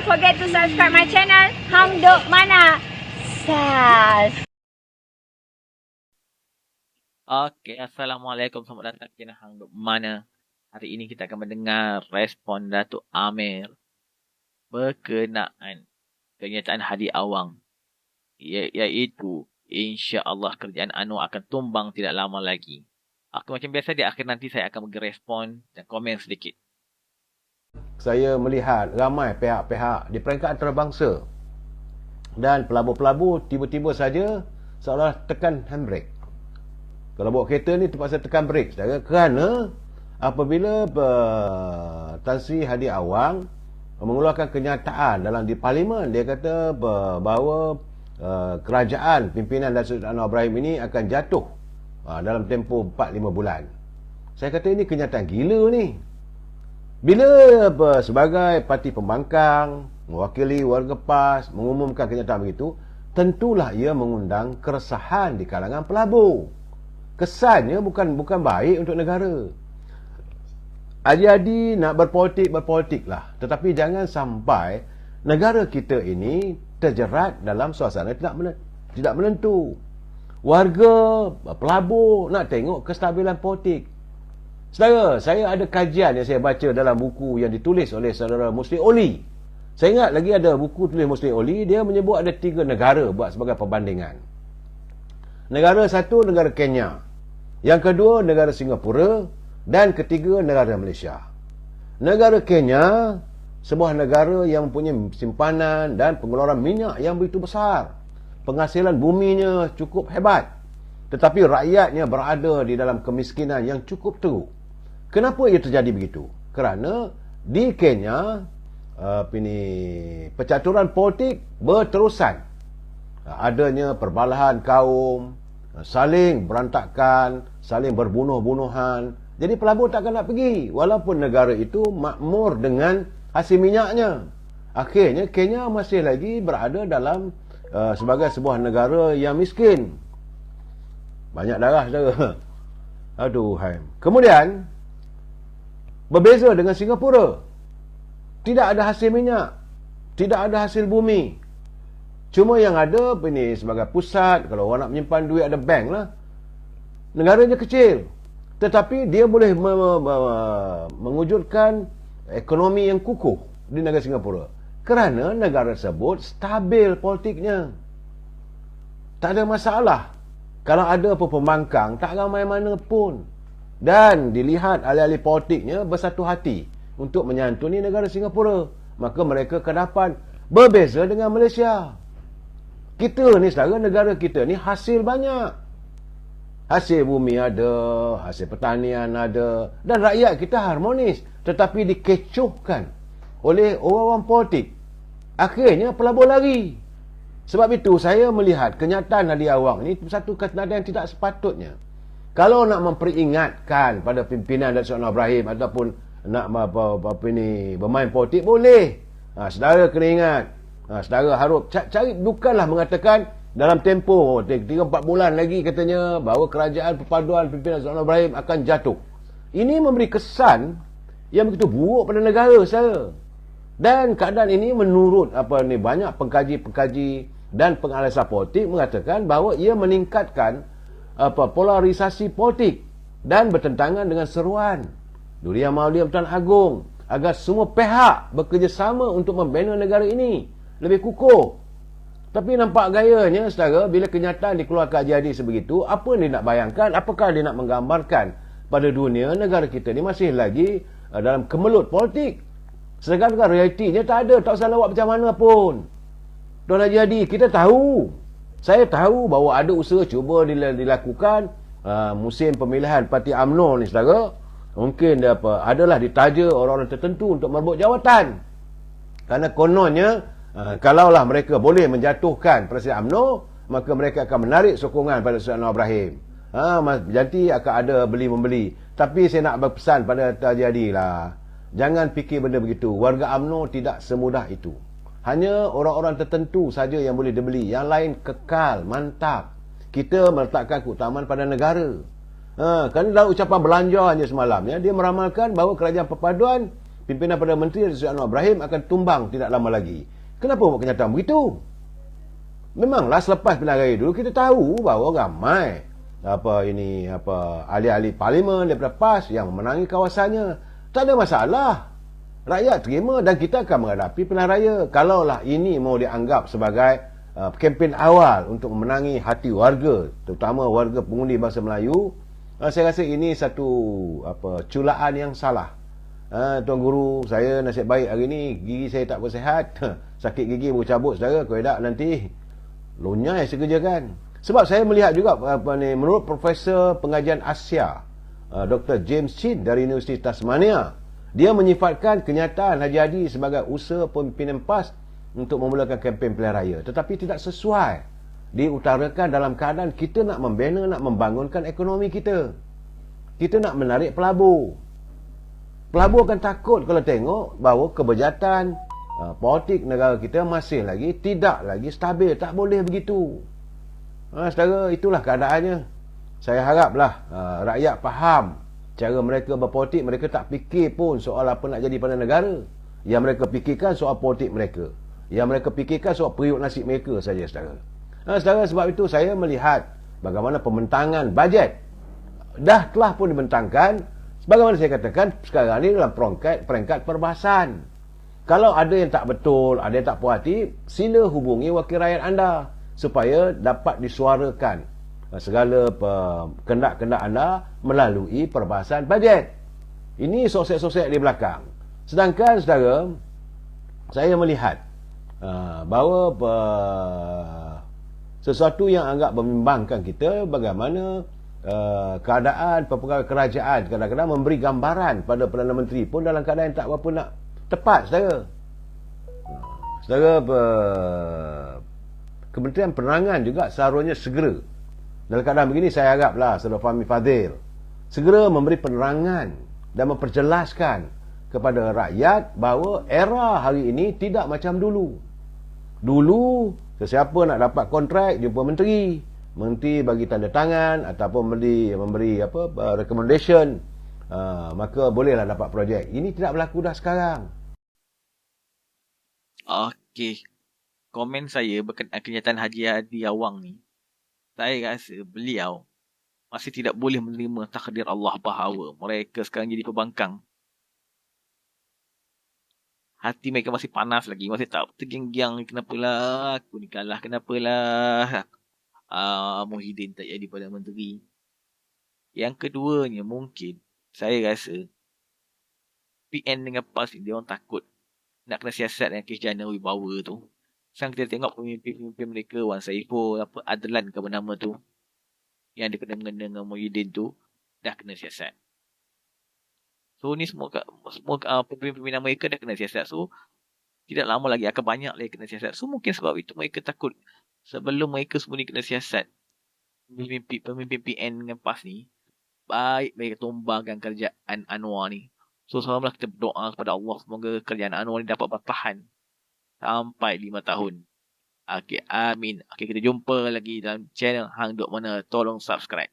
forget to subscribe my channel Hang Duk Mana. Sas. Okey, Assalamualaikum. Selamat datang ke channel Hang Duk Mana. Hari ini kita akan mendengar respon Datuk Amir berkenaan kenyataan Hadi Awang, iaitu insya-Allah kerajaan UMNO akan tumbang tidak lama lagi. Macam biasa di akhir nanti saya akan bagi respon dan komen sedikit. Saya melihat ramai pihak-pihak di peringkat antarabangsa dan pelabur-pelabur tiba-tiba saja seolah tekan handbrake. Kalau bawa kereta ni terpaksa tekan brake, saudara, kerana apabila Tan Sri Hadi Awang mengeluarkan kenyataan di parlimen, dia kata bahawa kerajaan pimpinan Datuk Anwar Ibrahim ini akan jatuh dalam tempoh 4-5 bulan. Saya kata ini kenyataan gila ni. Bila sebagai parti pembangkang, mewakili warga PAS mengumumkan kenyataan begitu, tentulah ia mengundang keresahan di kalangan pelabur. Kesannya bukan baik untuk negara. Adi-adi nak berpolitik lah. Tetapi jangan sampai negara kita ini terjerat dalam suasana tidak menentu. Warga, pelabur nak tengok kestabilan politik. Saudara, saya ada kajian yang saya baca dalam buku yang ditulis oleh saudara Musli Oli. Saya ingat lagi ada buku tulis Musli Oli, dia menyebut ada 3 negara buat sebagai perbandingan. Negara satu, negara Kenya. Yang kedua, negara Singapura. Dan ketiga, negara Malaysia. Negara Kenya, sebuah negara yang mempunyai simpanan dan pengeluaran minyak yang begitu besar. Penghasilan buminya cukup hebat. Tetapi rakyatnya berada di dalam kemiskinan yang cukup teruk. Kenapa ia terjadi begitu? Kerana di Kenya, percaturan politik berterusan. Adanya perbalahan kaum, saling berantakan, saling berbunuh-bunuhan. Jadi pelabur takkan nak pergi walaupun negara itu makmur dengan hasil minyaknya. Akhirnya Kenya masih lagi berada dalam sebagai sebuah negara yang miskin. Banyak darah, saudara. Aduhai. Kemudian berbeza dengan Singapura. Tidak ada hasil minyak, tidak ada hasil bumi. Cuma yang ada sebagai pusat, kalau orang nak menyimpan duit ada bank lah. Negaranya kecil, tetapi dia boleh mewujudkan ekonomi yang kukuh di negara Singapura. Kerana negara tersebut stabil politiknya. Tak ada masalah. Kalau ada pembangkang, tak ramai mana pun. Dan dilihat ahli-ahli politiknya bersatu hati untuk menyantuni negara Singapura. Maka mereka akan dapat berbeza dengan Malaysia. Kita ni, saudara, negara kita ni hasil banyak. Hasil bumi ada, hasil pertanian ada, dan rakyat kita harmonis. Tetapi dikecohkan oleh orang-orang politik. Akhirnya pelabur lari. Sebab itu saya melihat kenyataan Hadi Awang ini satu kenyataan yang tidak sepatutnya. Kalau nak memperingatkan pada pimpinan Datuk Anwar Ibrahim ataupun nak bermain politik, boleh. Saudara kena ingat. Saudara harus cari, bukanlah mengatakan dalam tempoh 3-4 bulan lagi katanya bahawa kerajaan perpaduan pimpinan Datuk Anwar Ibrahim akan jatuh. Ini memberi kesan yang begitu buruk pada negara saya. Dan keadaan ini menurut banyak pengkaji-pengkaji dan penganalisa politik mengatakan bahawa ia meningkatkan polarisasi politik dan bertentangan dengan seruan Duli Yang Maulid Tuan Agong agar semua pihak bekerjasama untuk membina negara ini lebih kukuh. Tapi nampak gayanya, saudara, bila kenyataan dikeluarkan jadi sebegitu, apa dia nak bayangkan? Apakah dia nak menggambarkan pada dunia negara kita ni masih lagi dalam kemelut politik? Sedangkan realitinya tak ada, tak usah lawak macam mana pun. Tuan Haji Hadi, kita tahu. Saya tahu bahawa ada usaha cuba dilakukan musim pemilihan Parti UMNO ni, saudara. Mungkin adalah ditaja orang-orang tertentu untuk merebut jawatan. Kerana kononnya, kalaulah mereka boleh menjatuhkan Presiden UMNO, maka mereka akan menarik sokongan pada Datuk Anwar Ibrahim. Jadi akan ada beli-membeli. Tapi saya nak berpesan pada Haji Hadi lah. Jangan fikir benda begitu. Warga UMNO tidak semudah itu. Hanya orang-orang tertentu saja yang boleh dibeli. Yang lain kekal, mantap. Kita meletakkan keutamaan pada negara. Kerana dalam ucapan belanja hanya semalam, dia meramalkan bahawa kerajaan perpaduan pimpinan Perdana Menteri Datuk Seri Anwar Ibrahim akan tumbang tidak lama lagi. Kenapa buat kenyataan begitu? Memanglah selepas pilihan raya dulu kita tahu bahawa ramai ahli-ahli parlimen daripada PAS yang menangi kawasannya. Tak ada masalah. Rakyat terima dan kita akan menghadapi pilihan raya. Kalaulah ini mau dianggap sebagai kempen awal untuk memenangi hati warga, terutama warga pengundi bangsa Melayu, saya rasa ini satu culaan yang salah. Tuan Guru, saya nasib baik hari ni, gigi saya tak bersihat. Sakit gigi baru cabut saudara, kalau tak nanti lonyai sekerja kan. Sebab saya melihat juga menurut Profesor Pengajian Asia Dr. James Chin dari Universiti Tasmania, dia menyifatkan kenyataan Haji Hadi sebagai usaha pimpinan PAS untuk memulakan kempen pilihan raya, tetapi tidak sesuai. Diutarakan dalam keadaan kita nak membina, nak membangunkan ekonomi kita. Kita nak menarik pelabur. Pelabur akan takut kalau tengok bahawa kebejatan politik negara kita masih lagi tidak lagi stabil. Tak boleh begitu. Saudara, itulah keadaannya. Saya haraplah rakyat faham cara mereka berpolitik. Mereka tak fikir pun soal apa nak jadi pada negara. Yang mereka fikirkan soal politik mereka. Yang mereka fikirkan soal periuk nasib mereka saja, saudara. Saudara, sebab itu saya melihat bagaimana pembentangan bajet dah telah pun dibentangkan. Sebagaimana saya katakan, sekarang ini dalam peringkat perbahasan. Kalau ada yang tak betul, ada yang tak puas hati, sila hubungi wakil rakyat anda supaya dapat disuarakan segala kendak-kendak anda melalui perbahasan bajet. Ini sosek-sosek di belakang. Sedangkan, saudara, saya melihat bahawa sesuatu yang agak membimbangkan kita, bagaimana keadaan pegawai kerajaan kadang-kadang memberi gambaran pada Perdana Menteri pun dalam keadaan yang tak berapa nak tepat, saudara. Saudara, Kementerian Penerangan juga seharusnya segera, dalam keadaan begini saya haraplah Saudara Fahmi Fadzil segera memberi penerangan dan memperjelaskan kepada rakyat bahawa era hari ini tidak macam dulu. Dulu sesiapa nak dapat kontrak jumpa menteri bagi tanda tangan ataupun memberi recommendation, maka bolehlah dapat projek. Ini tidak berlaku dah sekarang. Okey. Komen saya berkenaan kenyataan Haji Hadi Awang ni, saya rasa beliau masih tidak boleh menerima takdir Allah bahawa mereka sekarang jadi pembangkang. Hati mereka masih panas lagi, masih tak tergiang-giang, kenapalah aku ni kalah, kenapalah Muhyiddin tak jadi Perdana Menteri. Yang keduanya, mungkin saya rasa PN dengan PAS ni dia orang takut nak kena siasat dengan kes jana wibawa tu. Sekarang kita tengok pemimpin-pemimpin mereka, Wan Saiful, Adlan ke nama tu, yang dia kena mengena dengan Muhyiddin tu, dah kena siasat. So ni semua pemimpin mereka dah kena siasat. So tidak lama lagi akan banyak lagi kena siasat. So mungkin sebab itu mereka takut sebelum mereka semua ni kena siasat, pemimpin PN dengan PAS ni, baik mereka tumbangkan kerajaan Anwar ni. So selamatlah kita berdoa kepada Allah, semoga kerajaan Anwar ni dapat bertahan sampai 5 tahun. Okay, amin. Okay, kita jumpa lagi dalam channel Hang Duk Mana. Tolong subscribe.